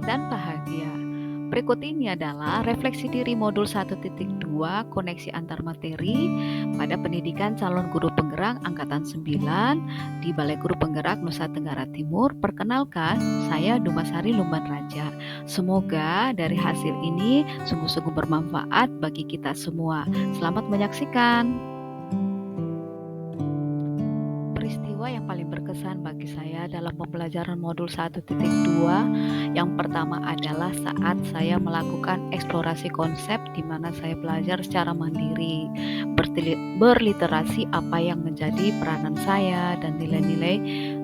dan bahagia. Berikut ini adalah refleksi diri modul 1.2 koneksi antar materi pada pendidikan calon guru penggerak angkatan 9 di Balai Guru Penggerak Nusa Tenggara Timur. Perkenalkan, saya Dumasari Lumban Raja. Semoga dari hasil ini sungguh-sungguh bermanfaat bagi kita semua. Selamat menyaksikan. Peristiwa yang paling berkesan bagi saya dalam pembelajaran modul 1.2 yang pertama adalah saat saya melakukan eksplorasi konsep di mana saya belajar secara mandiri, berliterasi apa yang menjadi peranan saya dan nilai-nilai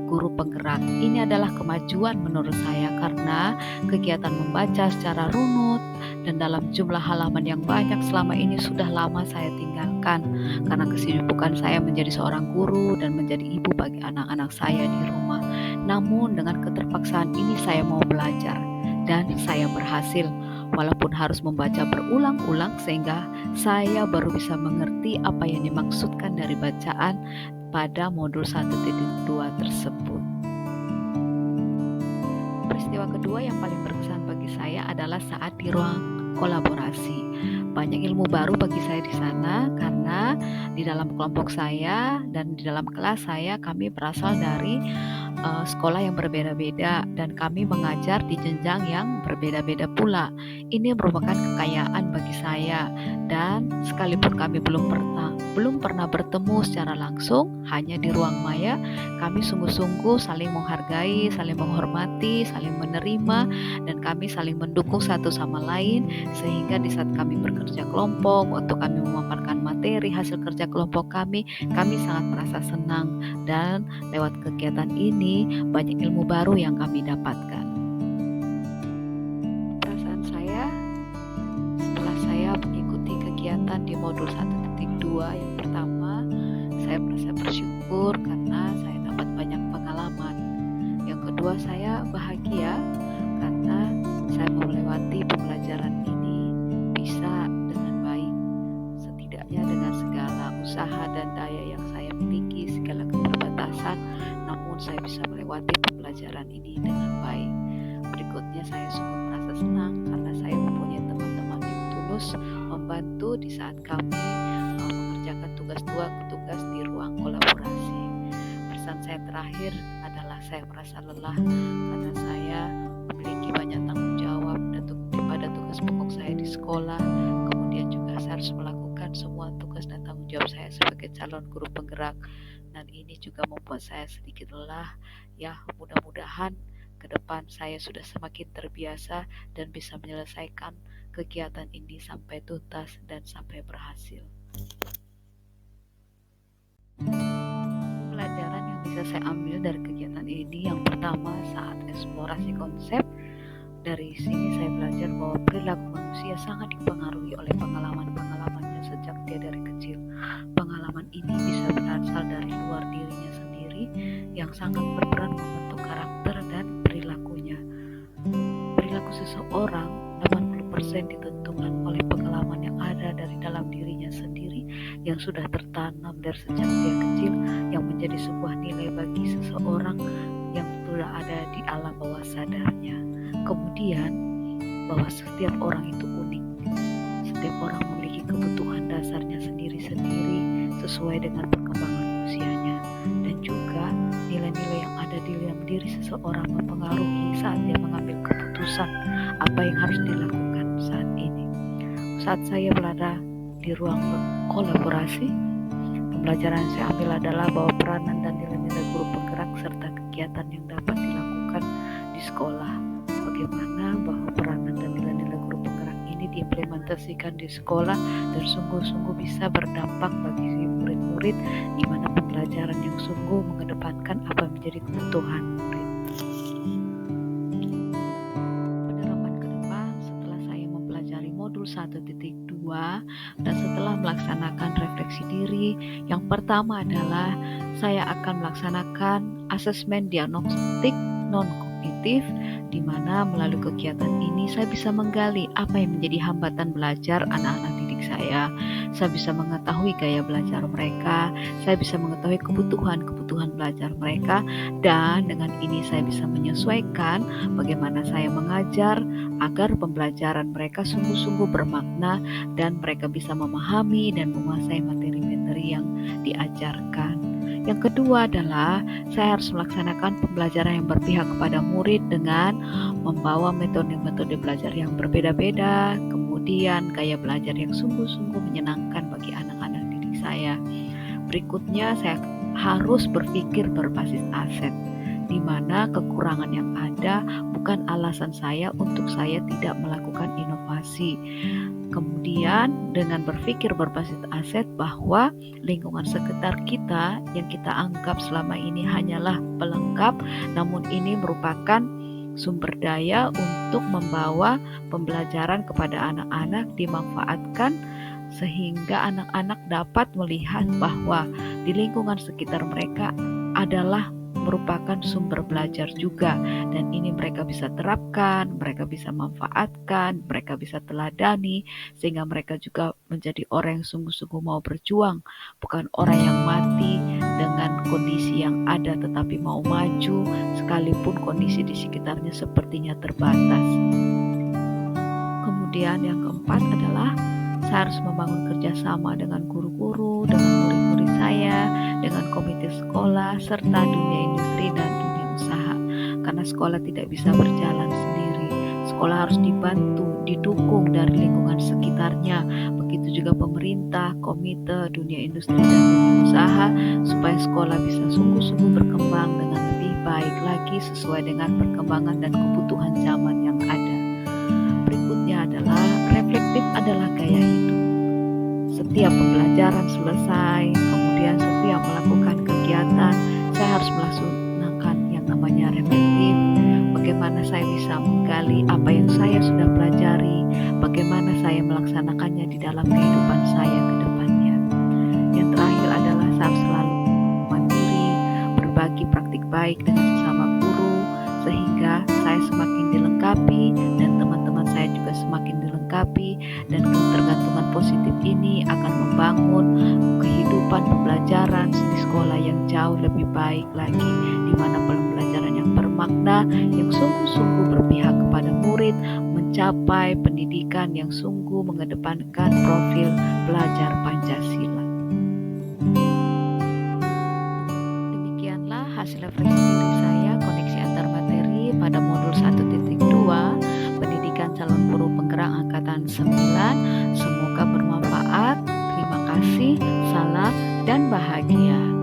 guru penggerak. Ini adalah kemajuan menurut saya karena kegiatan membaca secara runut dan dalam jumlah halaman yang banyak selama ini sudah lama saya tinggalkan karena kesibukan saya menjadi seorang guru dan menjadi ibu bagi anak-anak saya di rumah. Namun dengan keterpaksaan ini saya mau belajar dan saya berhasil walaupun harus membaca berulang-ulang sehingga saya baru bisa mengerti apa yang dimaksudkan dari bacaan pada modul 1.2 tersebut. Peristiwa kedua yang paling berkesan bagi saya adalah saat di ruang kolaborasi. Banyak ilmu baru bagi saya di sana karena di dalam kelompok saya dan di dalam kelas saya kami berasal dari sekolah yang berbeda-beda dan kami mengajar di jenjang yang berbeda-beda pula. Ini merupakan kekayaan bagi saya dan sekalipun kami belum pernah bertemu secara langsung, hanya di ruang maya, kami sungguh-sungguh saling menghargai, saling menghormati, saling menerima, dan kami saling mendukung satu sama lain sehingga di saat kami bekerja kelompok untuk kami memaparkan materi hasil kerja kelompok kami sangat merasa senang dan lewat kegiatan ini banyak ilmu baru yang kami dapatkan. Perasaan saya setelah saya mengikuti kegiatan di modul 1.2 yang pertama, saya merasa bersyukur karena saya dapat banyak pengalaman. Yang kedua, saya bahagia karena saya melewati pembelajaran ini bisa dengan baik. Setidaknya dengan segala usaha dan daya yang saya miliki, segala keterbatasan, namun saya bisa melewati pembelajaran ini dengan baik. Berikutnya, saya sungguh merasa senang karena saya mempunyai teman-teman yang tulus membantu di saat kami mengerjakan tugas di ruang kolaborasi. Pesan saya terakhir adalah saya merasa lelah karena saya memiliki banyak tanggung jawab pada tugas pokok saya di sekolah. Kemudian juga saya harus melakukan semua tugas dan tanggung jawab saya sebagai calon guru penggerak, dan ini juga membuat saya sedikit lelah. Ya, mudah-mudahan ke depan saya sudah semakin terbiasa dan bisa menyelesaikan kegiatan ini sampai tuntas dan sampai berhasil. Pelajaran yang bisa saya ambil dari kegiatan ini, yang pertama saat eksplorasi konsep, dari sini saya belajar bahwa perilaku manusia sangat dipengaruhi oleh pengalaman-pengalamannya sejak dia dari kecil. Pengalaman ini bisa berasal dari luar dirinya sendiri yang sangat berperan membentuk karakter dan perilakunya. Perilaku seseorang 80% ditentukan oleh pengalaman yang ada dari dalam dirinya sendiri yang sudah tertanam dari sejak dia kecil, yang menjadi sebuah nilai bagi seseorang yang sudah ada di alam bawah sadarnya. Kemudian bahwa setiap orang itu unik, setiap orang memiliki kebutuhan dasarnya sendiri-sendiri sesuai dengan perkembangan usianya, dan juga nilai-nilai yang ada di dalam diri seseorang mempengaruhi saat dia mengambil keputusan apa yang harus dilakukan saat ini. Saat saya berada di ruang kolaborasi, pembelajaran yang saya ambil adalah bahwa peranan dan nilai-nilai guru penggerak serta kegiatan yang dapat dilakukan di sekolah. Bagaimana bahwa peranan dan nilai-nilai guru penggerak ini diimplementasikan di sekolah dan sungguh-sungguh bisa berdampak bagi murid-murid, di mana pembelajaran yang sungguh mengedepankan apa yang menjadi kebutuhan murid. Penerapan ke depan setelah saya mempelajari modul 1.2 dan setelah melaksanakan refleksi diri, yang pertama adalah saya akan melaksanakan asesmen diagnostik non-kognitif, di mana melalui kegiatan ini saya bisa menggali apa yang menjadi hambatan belajar anak-anak didik didik saya bisa mengetahui gaya belajar mereka, saya bisa mengetahui kebutuhan belajar mereka, dan dengan ini saya bisa menyesuaikan bagaimana saya mengajar agar pembelajaran mereka sungguh-sungguh bermakna dan mereka bisa memahami dan menguasai materi-materi yang diajarkan. Yang kedua adalah saya harus melaksanakan pembelajaran yang berpihak kepada murid dengan membawa metode-metode belajar yang berbeda-beda, kemudian gaya belajar yang sungguh-sungguh menyenangkan bagi anak-anak didik saya. Berikutnya, saya harus berpikir berbasis aset, di mana kekurangan yang ada bukan alasan saya untuk saya tidak melakukan inovasi. Kemudian dengan berpikir berbasis aset bahwa lingkungan sekitar kita yang kita anggap selama ini hanyalah pelengkap, namun ini merupakan sumber daya untuk membawa pembelajaran kepada anak-anak dimanfaatkan sehingga anak-anak dapat melihat bahwa di lingkungan sekitar mereka adalah merupakan sumber belajar juga, dan ini mereka bisa terapkan, mereka bisa manfaatkan, mereka bisa teladani, sehingga mereka juga menjadi orang yang sungguh-sungguh mau berjuang, bukan orang yang mati dengan kondisi yang ada tetapi mau maju sekalipun kondisi di sekitarnya sepertinya terbatas. Kemudian yang keempat adalah saya harus membangun kerjasama dengan guru-guru, dengan murid-murid saya, dengan komite sekolah, serta dunia industri dan dunia usaha. Karena sekolah tidak bisa berjalan sendiri. Sekolah harus dibantu, didukung dari lingkungan sekitarnya. Begitu juga pemerintah, komite, dunia industri dan dunia usaha, supaya sekolah bisa sungguh-sungguh berkembang dengan lebih baik lagi sesuai dengan perkembangan dan kebutuhan zaman yang ada. Berikutnya adalah reflektif adalah gaya hidup. Setiap pembelajaran selesai, kemudian setiap melakukan kegiatan, saya harus melaksanakan yang namanya reflektif. Bagaimana saya bisa menggali apa yang saya sudah pelajari, bagaimana saya melaksanakannya di dalam kehidupan saya ke depannya. Yang terakhir adalah saya harus selalu mandiri, berbagi praktik baik dengan sesama guru, sehingga saya semakin dilengkapi dan teman-teman saya juga semakin dilengkapi, dan ketergantungan positif ini akan membangun kehidupan pembelajaran di sekolah yang jauh lebih baik lagi, di mana pembelajaran yang bermakna, yang sungguh-sungguh berpihak kepada murid, mencapai pendidikan yang sungguh mengedepankan profil belajar Pancasila. Demikianlah hasil refleksi diri saya, koneksi antar materi pada modul 1.2 Pendidikan Calon Guru Penggerak Angkatan 9. Semoga bermanfaat. Terima kasih, salam, dan bahagia.